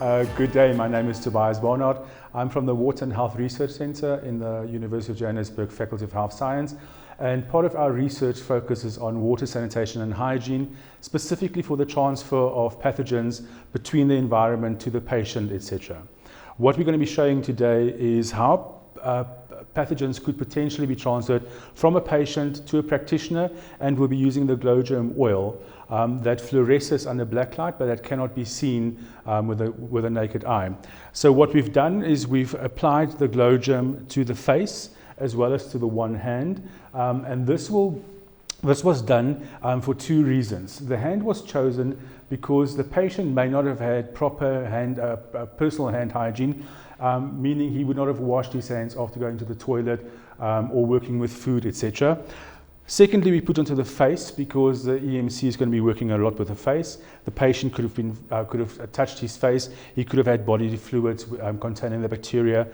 Good day, my name is Tobias Barnard. I'm from the Water and Health Research Centre in the University of Johannesburg Faculty of Health Science, and part of our research focuses on water sanitation and hygiene, specifically for the transfer of pathogens between the environment to the patient, etc. What we're going to be showing today is how pathogens could potentially be transferred from a patient to a practitioner, and we'll be using the Glo Germ oil that fluoresces under black light, but that cannot be seen with a naked eye. So what we've done is we've applied the Glo Germ to the face as well as to the one hand, and this was done for two reasons. The hand was chosen because the patient may not have had proper personal hand hygiene, meaning he would not have washed his hands after going to the toilet or working with food, etc. Secondly, we put onto the face because the EMC is going to be working a lot with the face. The patient could have touched his face. He could have had bodily fluids containing the bacteria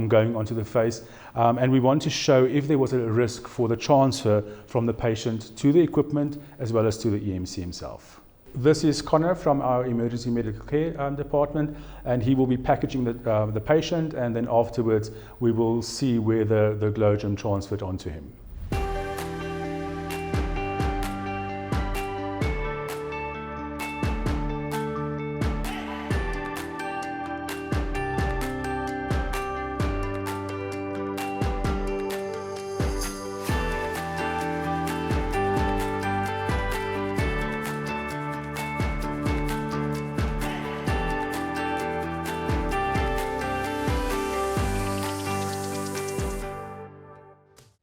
going onto the face. And we want to show if there was a risk for the transfer from the patient to the equipment as well as to the EMC himself. This is Connor from our emergency medical care department, and he will be packaging the patient, and then afterwards we will see where the Glo Germ transferred onto him.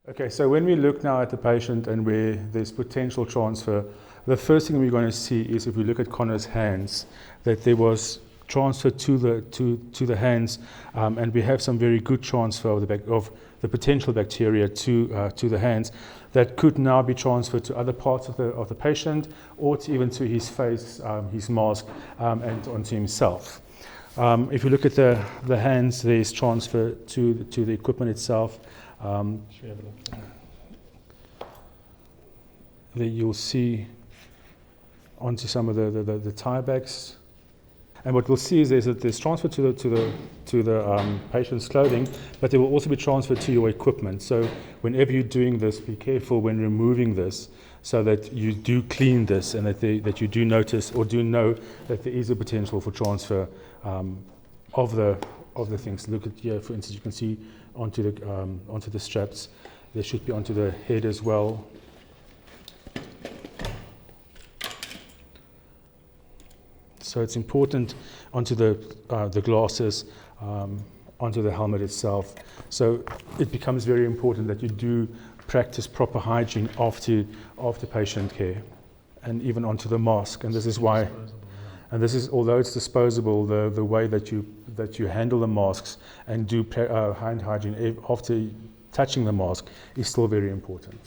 Okay, so when we look now at the patient and where there's potential transfer, the first thing we're going to see is, if we look at Connor's hands, that there was transfer to the hands, and we have some very good transfer of the potential bacteria to the hands that could now be transferred to other parts of the patient, or even to his face, his mask, and onto himself. If you look at the hands, there's transfer to the equipment itself. There you'll see onto some of the tire bags, and what we'll see is there's transfer to the patient's clothing, but there will also be transfer to your equipment. So whenever you're doing this, be careful when removing this, so that you do clean this, and that you do notice or do know that there is a potential for transfer of the things. Look at here, for instance, you can see onto the straps. There should be onto the head as well. So it's important onto the glasses, onto the helmet itself. So it becomes very important that you do practice proper hygiene after patient care, and even onto the mask. And this is why. And this is, although it's disposable, the way that you handle the masks and do hand hygiene after touching the mask is still very important.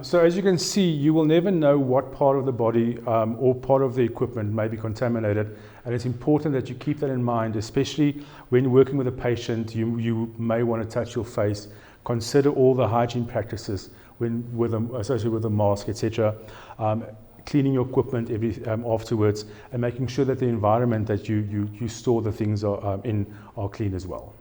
So as you can see, you will never know what part of the body or part of the equipment may be contaminated, and it's important that you keep that in mind, especially when working with a patient. You may want to touch your face. Consider all the hygiene practices associated with the mask, etc. Cleaning your equipment afterwards, and making sure that the environment that you store the things in are clean as well.